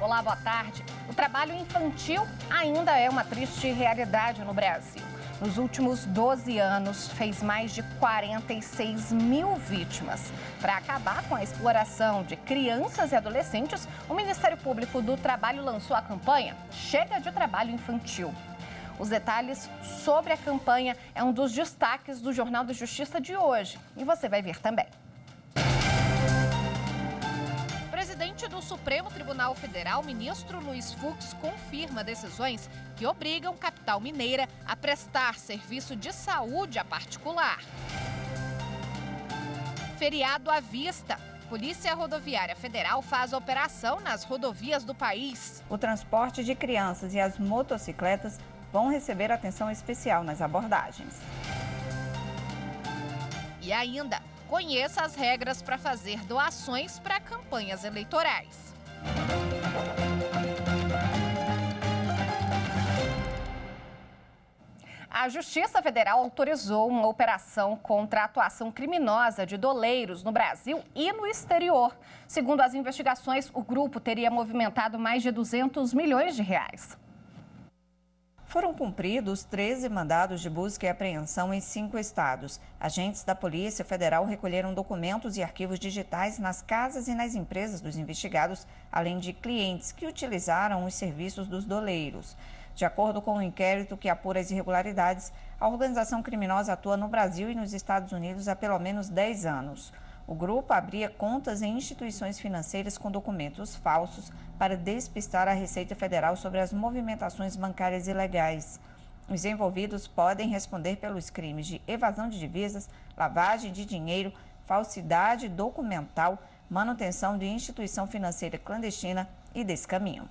Olá, boa tarde. O trabalho infantil ainda é uma triste realidade no Brasil. Nos últimos 12 anos, fez mais de 46 mil vítimas. Para acabar com a exploração de crianças e adolescentes, o Ministério Público do Trabalho lançou a campanha Chega de Trabalho Infantil. Os detalhes sobre a campanha é um dos destaques do Jornal da Justiça de hoje. E você vai ver também. O presidente do Supremo Tribunal Federal, ministro Luiz Fux, confirma decisões que obrigam capital mineira a prestar serviço de saúde a particular. Feriado à vista. Polícia Rodoviária Federal faz operação nas rodovias do país. O transporte de crianças e as motocicletas vão receber atenção especial nas abordagens. E ainda, conheça as regras para fazer doações para campanhas eleitorais. A Justiça Federal autorizou uma operação contra a atuação criminosa de doleiros no Brasil e no exterior. Segundo as investigações, o grupo teria movimentado mais de 200 milhões de reais. Foram cumpridos 13 mandados de busca e apreensão em 5 estados. Agentes da Polícia Federal recolheram documentos e arquivos digitais nas casas e nas empresas dos investigados, além de clientes que utilizaram os serviços dos doleiros. De acordo com o inquérito que apura as irregularidades, a organização criminosa atua no Brasil e nos Estados Unidos há pelo menos 10 anos. O grupo abria contas em instituições financeiras com documentos falsos para despistar a Receita Federal sobre as movimentações bancárias ilegais. Os envolvidos podem responder pelos crimes de evasão de divisas, lavagem de dinheiro, falsidade documental, manutenção de instituição financeira clandestina e descaminho.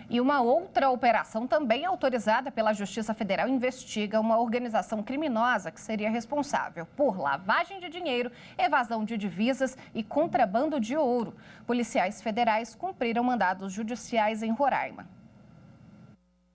E uma outra operação também autorizada pela Justiça Federal investiga uma organização criminosa que seria responsável por lavagem de dinheiro, evasão de divisas e contrabando de ouro. Policiais federais cumpriram mandados judiciais em Roraima.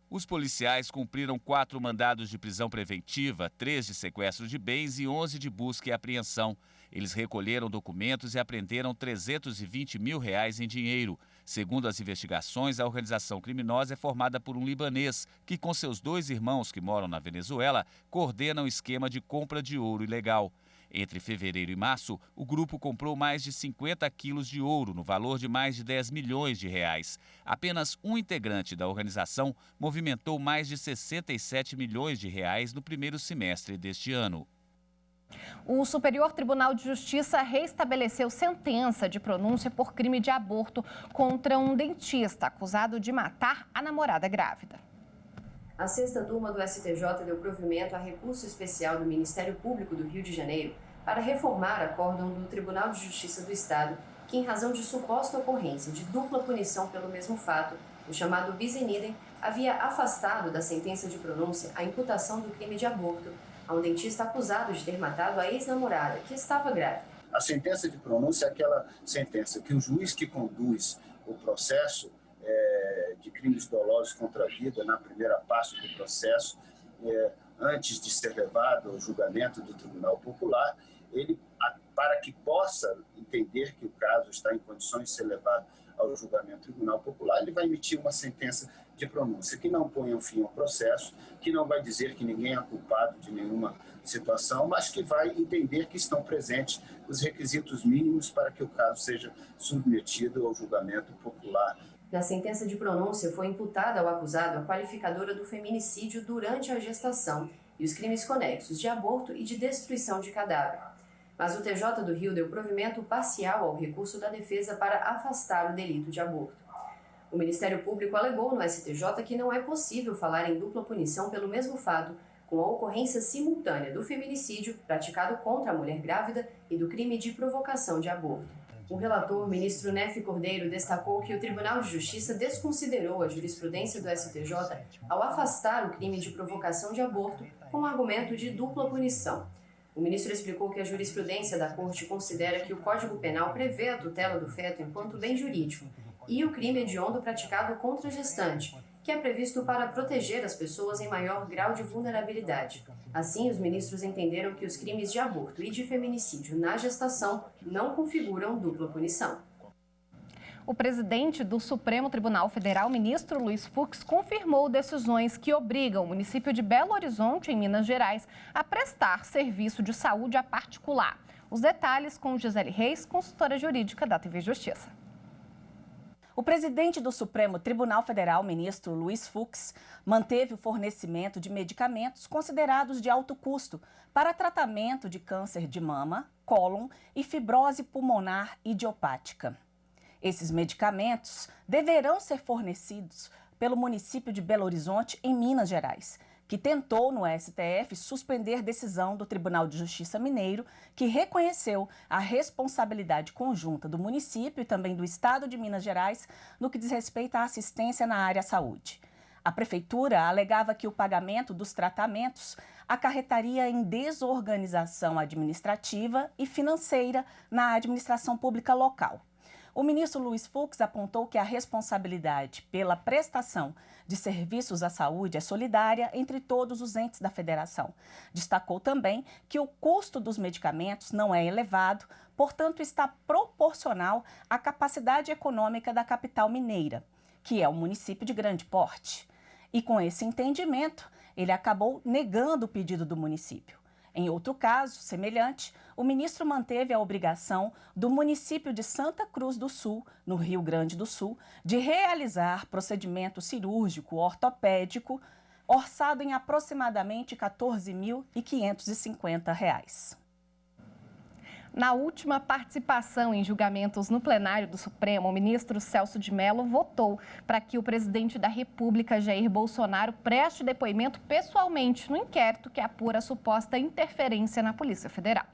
Os policiais cumpriram 4 mandados de prisão preventiva, 3 de sequestro de bens e 11 de busca e apreensão. Eles recolheram documentos e apreenderam R$320 mil em dinheiro. Segundo as investigações, a organização criminosa é formada por um libanês que, com seus 2 irmãos que moram na Venezuela, coordena o esquema de compra de ouro ilegal. Entre fevereiro e março, o grupo comprou mais de 50 quilos de ouro, no valor de mais de R$10 milhões. Apenas um integrante da organização movimentou mais de R$67 milhões no primeiro semestre deste ano. O Superior Tribunal de Justiça restabeleceu sentença de pronúncia por crime de aborto contra um dentista acusado de matar a namorada grávida. A 6ª turma do STJ deu provimento a recurso especial do Ministério Público do Rio de Janeiro para reformar acórdão do Tribunal de Justiça do Estado, que, em razão de suposta ocorrência de dupla punição pelo mesmo fato, o chamado bis in idem, havia afastado da sentença de pronúncia a imputação do crime de aborto a um dentista acusado de ter matado a ex-namorada, que estava grávida. A sentença de pronúncia é aquela sentença que o juiz que conduz o processo de crimes dolosos contra a vida, na primeira parte do processo, antes de ser levado ao julgamento do Tribunal Popular, ele, para que possa entender que o caso está em condições de ser levado ao julgamento do Tribunal Popular, ele vai emitir uma sentença de pronúncia que não ponha um fim ao processo, que não vai dizer que ninguém é culpado de nenhuma situação, mas que vai entender que estão presentes os requisitos mínimos para que o caso seja submetido ao julgamento popular. Na sentença de pronúncia, foi imputada ao acusado a qualificadora do feminicídio durante a gestação e os crimes conexos de aborto e de destruição de cadáver. Mas o TJ do Rio deu provimento parcial ao recurso da defesa para afastar o delito de aborto. O Ministério Público alegou no STJ que não é possível falar em dupla punição pelo mesmo fato, com a ocorrência simultânea do feminicídio praticado contra a mulher grávida e do crime de provocação de aborto. O relator, ministro Nefe Cordeiro, destacou que o Tribunal de Justiça desconsiderou a jurisprudência do STJ ao afastar o crime de provocação de aborto com o argumento de dupla punição. O ministro explicou que a jurisprudência da Corte considera que o Código Penal prevê a tutela do feto enquanto bem jurídico e o crime hediondo praticado contra a gestante, que é previsto para proteger as pessoas em maior grau de vulnerabilidade. Assim, os ministros entenderam que os crimes de aborto e de feminicídio na gestação não configuram dupla punição. O presidente do Supremo Tribunal Federal, ministro Luiz Fux, confirmou decisões que obrigam o município de Belo Horizonte, em Minas Gerais, a prestar serviço de saúde a particular. Os detalhes com Gisele Reis, consultora jurídica da TV Justiça. O presidente do Supremo Tribunal Federal, ministro Luiz Fux, manteve o fornecimento de medicamentos considerados de alto custo para tratamento de câncer de mama, cólon e fibrose pulmonar idiopática. Esses medicamentos deverão ser fornecidos pelo município de Belo Horizonte, em Minas Gerais, que tentou no STF suspender decisão do Tribunal de Justiça Mineiro, que reconheceu a responsabilidade conjunta do município e também do Estado de Minas Gerais no que diz respeito à assistência na área saúde. A prefeitura alegava que o pagamento dos tratamentos acarretaria em desorganização administrativa e financeira na administração pública local. O ministro Luiz Fux apontou que a responsabilidade pela prestação de serviços à saúde é solidária entre todos os entes da federação. Destacou também que o custo dos medicamentos não é elevado, portanto está proporcional à capacidade econômica da capital mineira, que é um município de grande porte. E com esse entendimento, ele acabou negando o pedido do município. Em outro caso semelhante, o ministro manteve a obrigação do município de Santa Cruz do Sul, no Rio Grande do Sul, de realizar procedimento cirúrgico ortopédico orçado em aproximadamente R$ 14.550. Na última participação em julgamentos no plenário do Supremo, o ministro Celso de Mello votou para que o presidente da República, Jair Bolsonaro, preste depoimento pessoalmente no inquérito que apura a suposta interferência na Polícia Federal.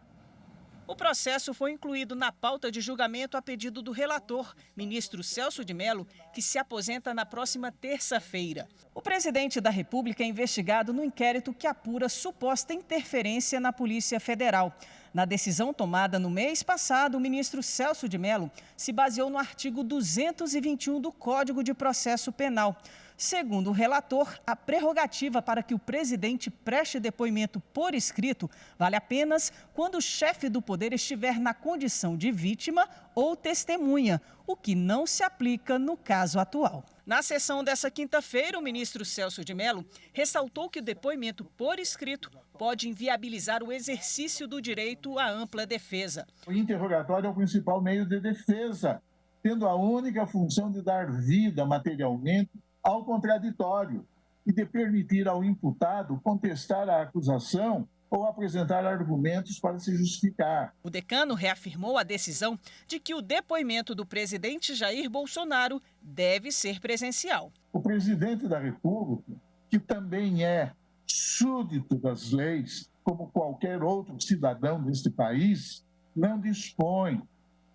O processo foi incluído na pauta de julgamento a pedido do relator, ministro Celso de Mello, que se aposenta na próxima terça-feira. O presidente da República é investigado no inquérito que apura suposta interferência na Polícia Federal. Na decisão tomada no mês passado, o ministro Celso de Mello se baseou no artigo 221 do Código de Processo Penal. Segundo o relator, a prerrogativa para que o presidente preste depoimento por escrito vale apenas quando o chefe do poder estiver na condição de vítima ou testemunha, o que não se aplica no caso atual. Na sessão dessa quinta-feira, o ministro Celso de Mello ressaltou que o depoimento por escrito pode inviabilizar o exercício do direito à ampla defesa. O interrogatório é o principal meio de defesa, tendo a única função de dar vida materialmente ao contraditório e de permitir ao imputado contestar a acusação ou apresentar argumentos para se justificar. O decano reafirmou a decisão de que o depoimento do presidente Jair Bolsonaro deve ser presencial. O presidente da República, que também é súdito das leis, como qualquer outro cidadão deste país, não dispõe,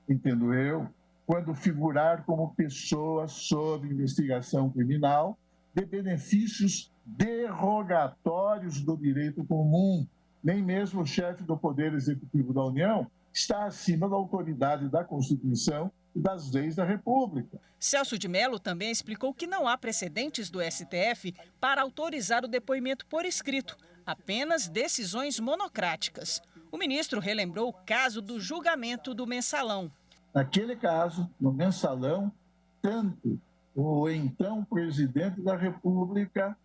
entendo eu, quando figurar como pessoa sob investigação criminal, de benefícios derogatórios do direito comum. Nem mesmo o chefe do Poder Executivo da União está acima da autoridade da Constituição e das leis da República. Celso de Mello também explicou que não há precedentes do STF para autorizar o depoimento por escrito, apenas decisões monocráticas. O ministro relembrou o caso do julgamento do Mensalão. Naquele caso, no Mensalão, tanto o então presidente da República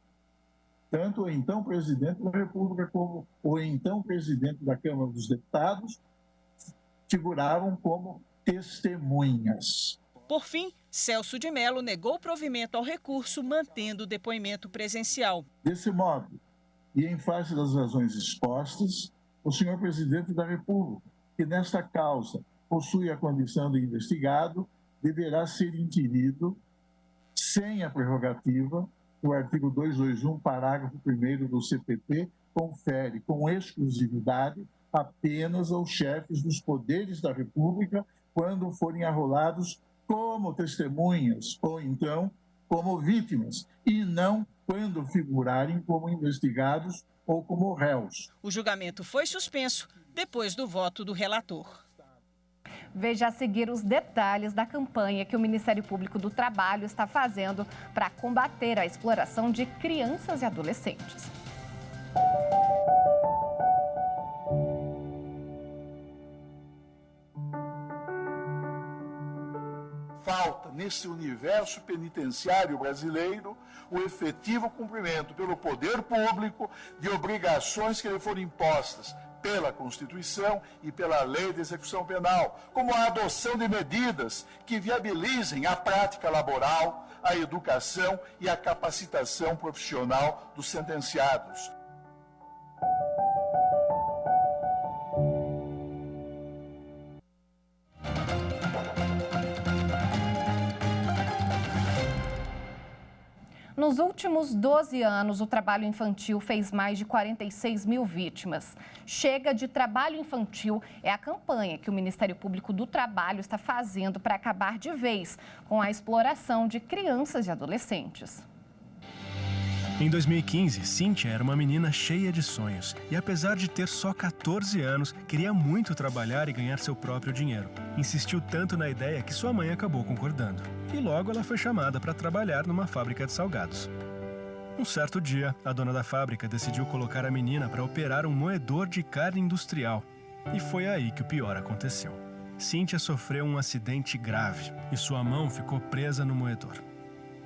como o então presidente da Câmara dos Deputados figuravam como testemunhas. Por fim, Celso de Mello negou provimento ao recurso, mantendo o depoimento presencial. Desse modo, e em face das razões expostas, o senhor presidente da República, que nesta causa possui a condição de investigado, deverá ser inquirido sem a prerrogativa. O artigo 221, parágrafo 1º do CPP, confere com exclusividade apenas aos chefes dos poderes da República quando forem arrolados como testemunhas ou então como vítimas, e não quando figurarem como investigados ou como réus. O julgamento foi suspenso depois do voto do relator. Veja a seguir os detalhes da campanha que o Ministério Público do Trabalho está fazendo para combater a exploração de crianças e adolescentes. Falta, nesse universo penitenciário brasileiro, o efetivo cumprimento pelo poder público de obrigações que lhe foram impostas pela Constituição e pela Lei de Execução Penal, como a adoção de medidas que viabilizem a prática laboral, a educação e a capacitação profissional dos sentenciados. Nos últimos 12 anos, o trabalho infantil fez mais de 46 mil vítimas. Chega de trabalho infantil é a campanha que o Ministério Público do Trabalho está fazendo para acabar de vez com a exploração de crianças e adolescentes. Em 2015, Cíntia era uma menina cheia de sonhos e, apesar de ter só 14 anos, queria muito trabalhar e ganhar seu próprio dinheiro. Insistiu tanto na ideia que sua mãe acabou concordando. E logo ela foi chamada para trabalhar numa fábrica de salgados. Um certo dia, a dona da fábrica decidiu colocar a menina para operar um moedor de carne industrial. E foi aí que o pior aconteceu. Cíntia sofreu um acidente grave e sua mão ficou presa no moedor.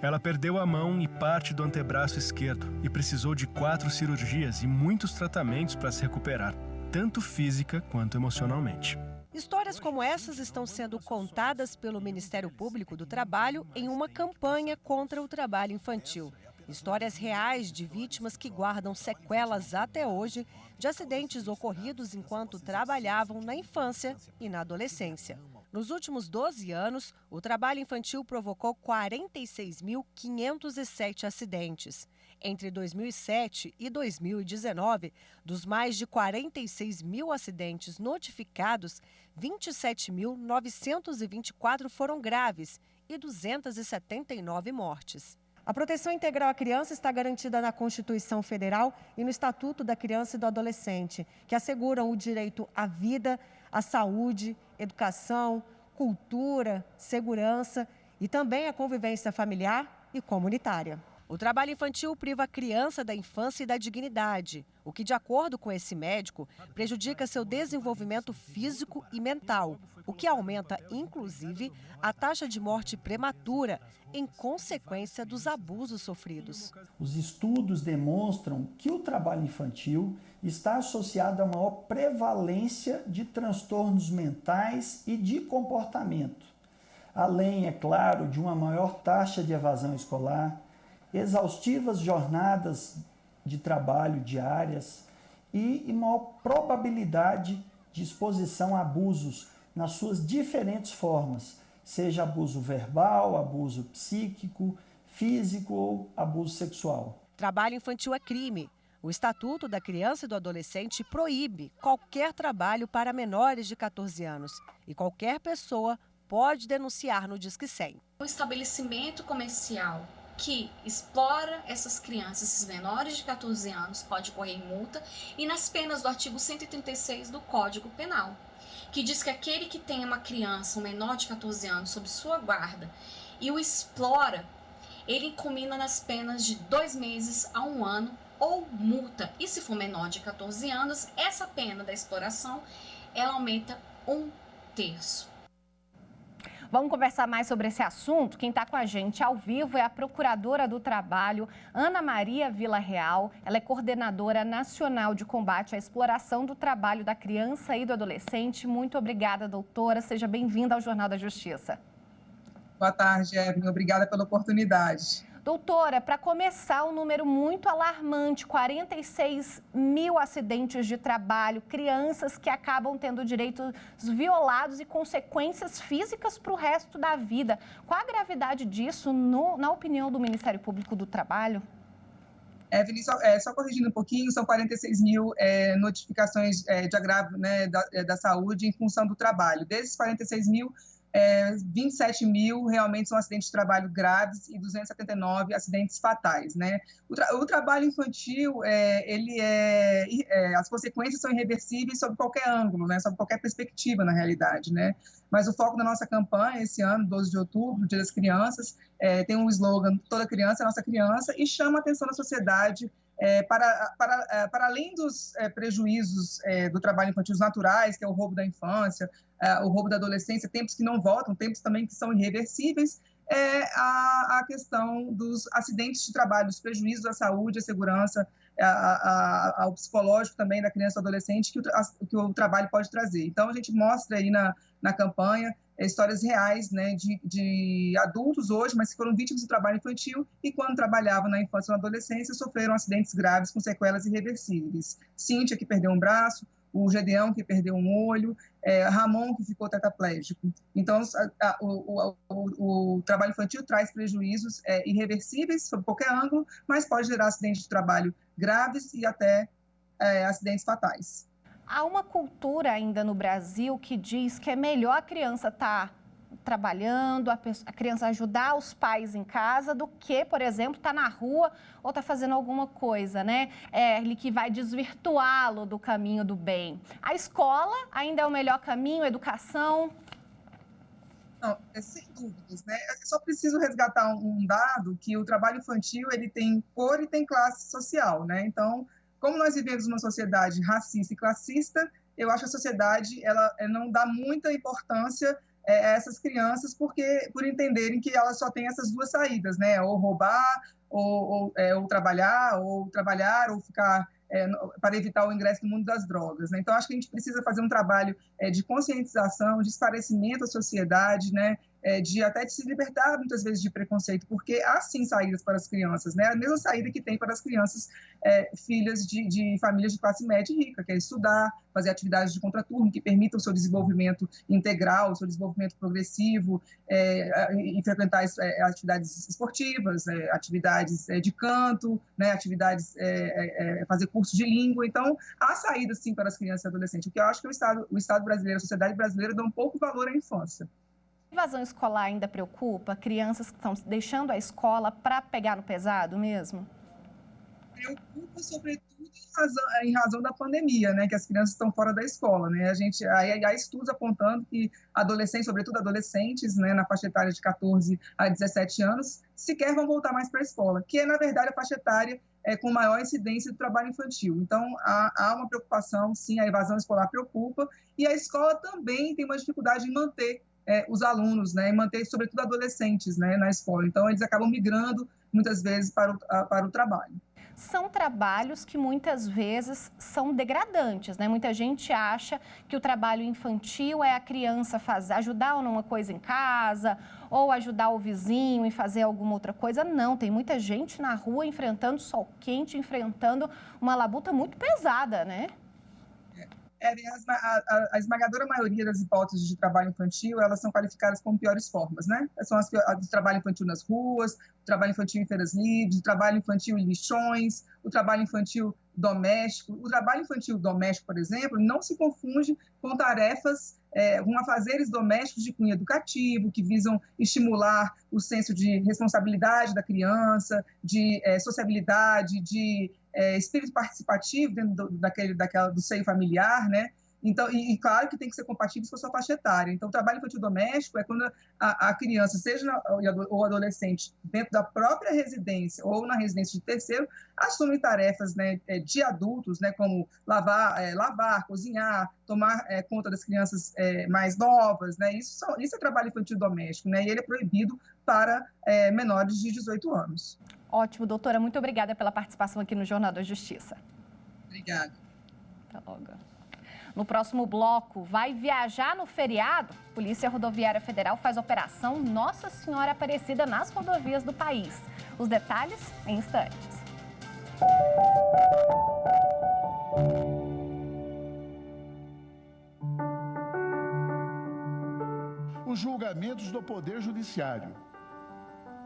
Ela perdeu a mão e parte do antebraço esquerdo e precisou de 4 cirurgias e muitos tratamentos para se recuperar, tanto física quanto emocionalmente. Histórias como essas estão sendo contadas pelo Ministério Público do Trabalho em uma campanha contra o trabalho infantil. Histórias reais de vítimas que guardam sequelas até hoje de acidentes ocorridos enquanto trabalhavam na infância e na adolescência. Nos últimos 12 anos, o trabalho infantil provocou 46.507 acidentes. Entre 2007 e 2019, dos mais de 46 mil acidentes notificados, 27.924 foram graves e 279 mortes. A proteção integral à criança está garantida na Constituição Federal e no Estatuto da Criança e do Adolescente, que asseguram o direito à vida, à saúde, educação, cultura, segurança e também a convivência familiar e comunitária. O trabalho infantil priva a criança da infância e da dignidade, o que, de acordo com esse médico, prejudica seu desenvolvimento físico e mental, o que aumenta, inclusive, a taxa de morte prematura em consequência dos abusos sofridos. Os estudos demonstram que o trabalho infantil está associado a maior prevalência de transtornos mentais e de comportamento, além, é claro, de uma maior taxa de evasão escolar, exaustivas jornadas de trabalho diárias e maior probabilidade de exposição a abusos nas suas diferentes formas, seja abuso verbal, abuso psíquico, físico ou abuso sexual. Trabalho infantil é crime. O Estatuto da Criança e do Adolescente proíbe qualquer trabalho para menores de 14 anos e qualquer pessoa pode denunciar no Disque 100. O estabelecimento comercial que explora essas crianças, esses menores de 14 anos, pode correr multa e nas penas do artigo 136 do Código Penal, que diz que aquele que tem uma criança, um menor de 14 anos, sob sua guarda e o explora, ele incumina nas penas de 2 meses a 1 ano ou multa. E se for menor de 14 anos, essa pena da exploração, ela aumenta 1/3. Vamos conversar mais sobre esse assunto. Quem está com a gente ao vivo é a Procuradora do Trabalho, Ana Maria Villarreal. Ela é coordenadora nacional de combate à exploração do trabalho da criança e do adolescente. Muito obrigada, doutora. Seja bem-vinda ao Jornal da Justiça. Boa tarde, Evelyn. Obrigada pela oportunidade. Doutora, para começar, um número muito alarmante, 46 mil acidentes de trabalho, crianças que acabam tendo direitos violados e consequências físicas para o resto da vida. Qual a gravidade disso, na opinião do Ministério Público do Trabalho? Evelyn, só corrigindo um pouquinho, são 46 mil notificações de agravo, né, da saúde em função do trabalho. Desses 46 mil, 27 mil realmente são acidentes de trabalho graves e 279 acidentes fatais, né? O trabalho infantil, as consequências são irreversíveis sob qualquer ângulo, né? Sob qualquer perspectiva, na realidade, né? Mas o foco da nossa campanha, esse ano, 12 de outubro, Dia das Crianças, tem um slogan, toda criança é nossa criança, e chama a atenção da sociedade para além dos prejuízos do trabalho infantil naturais, que é o roubo da infância, o roubo da adolescência, tempos que não voltam, tempos também que são irreversíveis, a questão dos acidentes de trabalho, os prejuízos à saúde, à segurança, ao psicológico também da criança e do adolescente que o trabalho pode trazer. Então, a gente mostra aí na campanha histórias reais, né, de adultos hoje, mas que foram vítimas do trabalho infantil e quando trabalhavam na infância ou na adolescência sofreram acidentes graves com sequelas irreversíveis. Cíntia, que perdeu um braço, o Gedeão, que perdeu um olho, Ramon, que ficou tetraplégico. Então, o trabalho infantil traz prejuízos irreversíveis, sob qualquer ângulo, mas pode gerar acidentes de trabalho graves e até acidentes fatais. Há uma cultura ainda no Brasil que diz que é melhor a criança estar trabalhando, a criança ajudar os pais em casa, do que, por exemplo, estar na rua ou estar fazendo alguma coisa, né? Ele que vai desvirtuá-lo do caminho do bem. A escola ainda é o melhor caminho, a educação? Não, sem dúvidas, né? Eu só preciso resgatar um dado, que o trabalho infantil ele tem cor e tem classe social, né? Então, como nós vivemos uma sociedade racista e classista, eu acho que a sociedade ela não dá muita importância a essas crianças por entenderem que elas só têm essas duas saídas, né? Ou roubar, ou trabalhar, ou ficar para evitar o ingresso no mundo das drogas, né? Então, acho que a gente precisa fazer um trabalho de conscientização, de esclarecimento à sociedade, né? Até de se libertar, muitas vezes, de preconceito, porque há, sim, saídas para as crianças, né? A mesma saída que tem para as crianças filhas de famílias de classe média e rica, que é estudar, fazer atividades de contraturno que permitam o seu desenvolvimento integral, o seu desenvolvimento progressivo, e frequentar atividades esportivas, atividades de canto, né? Atividades, fazer curso de língua. Então, há saídas, sim, para as crianças e adolescentes. O que eu acho que o Estado brasileiro, a sociedade brasileira, dá um pouco valor à infância. A evasão escolar ainda preocupa crianças que estão deixando a escola para pegar no pesado mesmo? Preocupa, sobretudo, em razão da pandemia, né, que as crianças estão fora da escola, né? Há estudos apontando que adolescentes, sobretudo adolescentes, né, na faixa etária de 14 a 17 anos, sequer vão voltar mais para a escola, que é, na verdade, a faixa etária com maior incidência do trabalho infantil. Então, há uma preocupação, sim, a evasão escolar preocupa, e a escola também tem uma dificuldade em manter os alunos, né, e manter, sobretudo, adolescentes, né, na escola. Então, eles acabam migrando, muitas vezes, para o trabalho. São trabalhos que, muitas vezes, são degradantes, né? Muita gente acha que o trabalho infantil é a criança ajudar numa coisa em casa, ou ajudar o vizinho em fazer alguma outra coisa. Não, tem muita gente na rua enfrentando sol quente, enfrentando uma labuta muito pesada, né? A esmagadora maioria das hipóteses de trabalho infantil, elas são qualificadas como piores formas, né? São as do trabalho infantil nas ruas, o trabalho infantil em feiras livres, o trabalho infantil em lixões, o trabalho infantil doméstico. O trabalho infantil doméstico, por exemplo, não se confunde com tarefas, com afazeres domésticos de cunho educativo, que visam estimular o senso de responsabilidade da criança, de sociabilidade, de espírito participativo dentro do seio familiar, né? Então, e claro que tem que ser compatível com a sua faixa etária. Então, o trabalho infantil doméstico é quando a criança, seja o adolescente, dentro da própria residência ou na residência de terceiro, assume tarefas, né, de adultos, né, como lavar, cozinhar, tomar conta das crianças mais novas, né? Isso é trabalho infantil doméstico, né? E ele é proibido para menores de 18 anos. Ótimo, doutora. Muito obrigada pela participação aqui no Jornal da Justiça. Obrigada. Até logo. No próximo bloco, vai viajar no feriado? Polícia Rodoviária Federal faz operação Nossa Senhora Aparecida nas rodovias do país. Os detalhes em instantes. Os julgamentos do Poder Judiciário,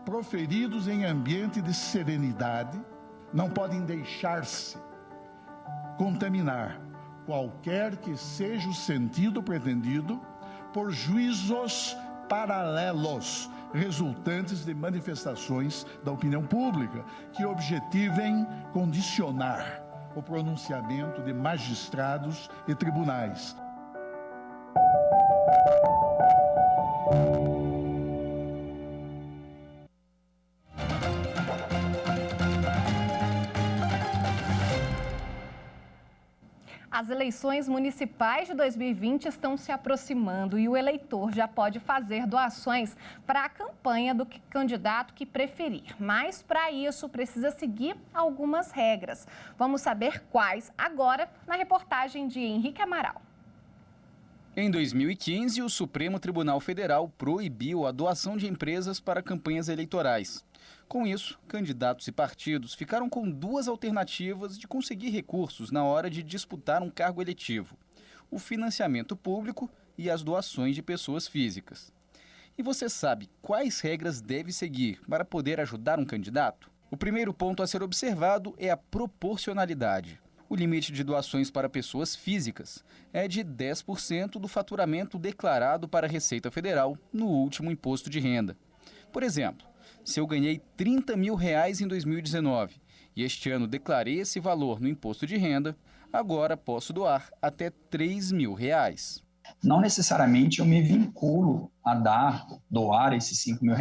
proferidos em ambiente de serenidade, não podem deixar-se contaminar, qualquer que seja o sentido pretendido, por juízos paralelos, resultantes de manifestações da opinião pública, que objetivem condicionar o pronunciamento de magistrados e tribunais. As eleições municipais de 2020 estão se aproximando e o eleitor já pode fazer doações para a campanha do candidato que preferir. Mas, para isso, precisa seguir algumas regras. Vamos saber quais agora na reportagem de Henrique Amaral. Em 2015, o Supremo Tribunal Federal proibiu a doação de empresas para campanhas eleitorais. Com isso, candidatos e partidos ficaram com duas alternativas de conseguir recursos na hora de disputar um cargo eletivo: o financiamento público e as doações de pessoas físicas. E você sabe quais regras deve seguir para poder ajudar um candidato? O primeiro ponto a ser observado é a proporcionalidade. O limite de doações para pessoas físicas é de 10% do faturamento declarado para a Receita Federal no último imposto de renda. Por exemplo, se eu ganhei R$30 mil em 2019 e este ano declarei esse valor no imposto de renda, agora posso doar até R$3 mil. Não necessariamente eu me vinculo a doar esses R$5 mil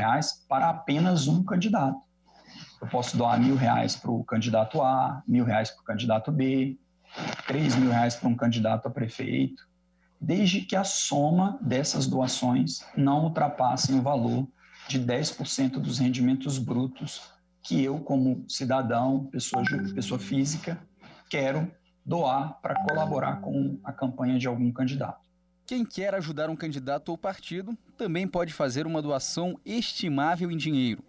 para apenas um candidato. Eu posso doar R$1.000 para o candidato A, R$1.000 para o candidato B, R$3 mil para um candidato a prefeito, desde que a soma dessas doações não ultrapasse o valor de 10% dos rendimentos brutos que eu, como cidadão, pessoa física, quero doar para colaborar com a campanha de algum candidato. Quem quer ajudar um candidato ou partido também pode fazer uma doação estimável em dinheiro.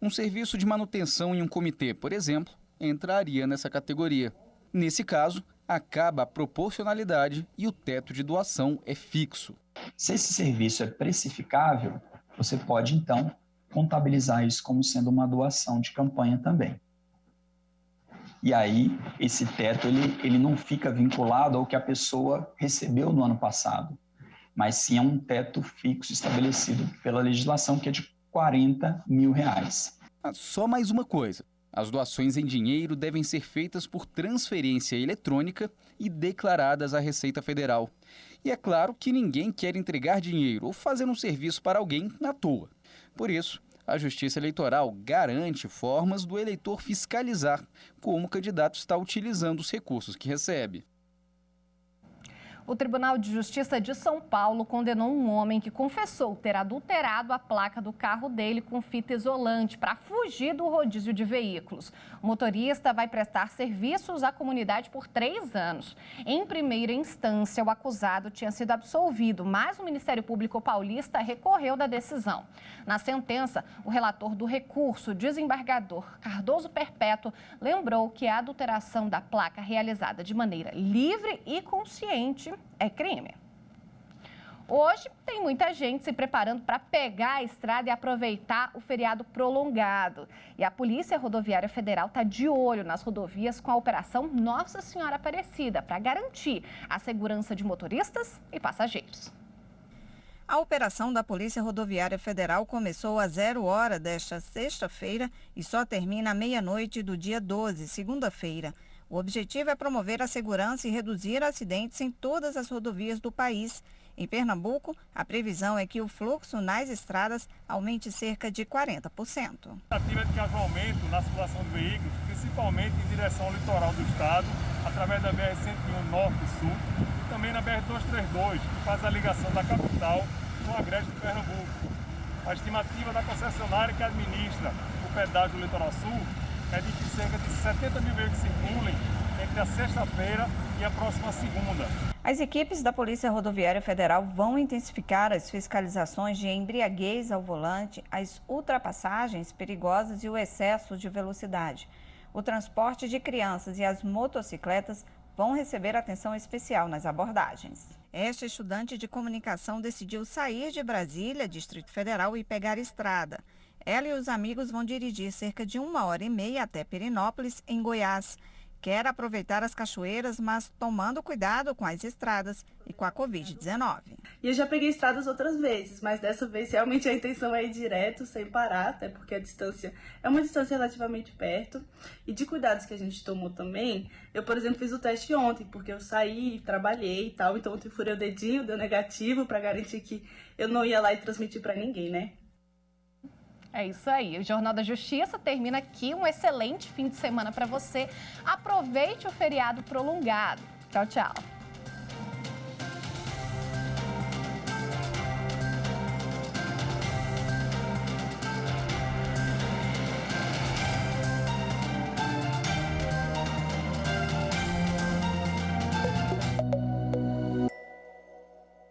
Um serviço de manutenção em um comitê, por exemplo, entraria nessa categoria. Nesse caso, acaba a proporcionalidade e o teto de doação é fixo. Se esse serviço é precificável, você pode, então, contabilizar isso como sendo uma doação de campanha também. E aí, esse teto ele não fica vinculado ao que a pessoa recebeu no ano passado, mas sim a um teto fixo estabelecido pela legislação, que é de R$40 mil. Só mais uma coisa. As doações em dinheiro devem ser feitas por transferência eletrônica e declaradas à Receita Federal. E é claro que ninguém quer entregar dinheiro ou fazer um serviço para alguém à toa. Por isso, a Justiça Eleitoral garante formas do eleitor fiscalizar como o candidato está utilizando os recursos que recebe. O Tribunal de Justiça de São Paulo condenou um homem que confessou ter adulterado a placa do carro dele com fita isolante para fugir do rodízio de veículos. O motorista vai prestar serviços à comunidade por 3 anos. Em primeira instância, o acusado tinha sido absolvido, mas o Ministério Público Paulista recorreu da decisão. Na sentença, o relator do recurso, desembargador Cardoso Perpétuo, lembrou que a adulteração da placa realizada de maneira livre e consciente é crime. Hoje tem muita gente se preparando para pegar a estrada e aproveitar o feriado prolongado. E a Polícia Rodoviária Federal está de olho nas rodovias com a Operação Nossa Senhora Aparecida para garantir a segurança de motoristas e passageiros. A operação da Polícia Rodoviária Federal começou às 0h desta sexta-feira e só termina à meia-noite do dia 12, segunda-feira. O objetivo é promover a segurança e reduzir acidentes em todas as rodovias do país. Em Pernambuco, a previsão é que o fluxo nas estradas aumente cerca de 40%. A expectativa é de que haja um aumento na circulação de veículos, principalmente em direção ao litoral do estado, através da BR-101 Norte e Sul, e também na BR-232, que faz a ligação da capital com o agreste de Pernambuco. A estimativa da concessionária que administra o pedágio do Litoral Sul é de que cerca de 70 mil veículos circulem entre a sexta-feira e a próxima segunda. As equipes da Polícia Rodoviária Federal vão intensificar as fiscalizações de embriaguez ao volante, as ultrapassagens perigosas e o excesso de velocidade. O transporte de crianças e as motocicletas vão receber atenção especial nas abordagens. Esta estudante de comunicação decidiu sair de Brasília, Distrito Federal, e pegar estrada. Ela e os amigos vão dirigir cerca de 1h30 até Perinópolis, em Goiás. quer aproveitar as cachoeiras, mas tomando cuidado com as estradas e com a Covid-19. E eu já peguei estradas outras vezes, mas dessa vez realmente a intenção é ir direto, sem parar, até porque a distância é uma distância relativamente perto. E de cuidados que a gente tomou também, eu, por exemplo, fiz o teste ontem, porque eu saí, trabalhei e tal, então ontem furei o dedinho, deu negativo, para garantir que eu não ia lá e transmitir para ninguém, né? É isso aí. O Jornal da Justiça termina aqui. Um excelente fim de semana para você. Aproveite o feriado prolongado. Tchau, tchau.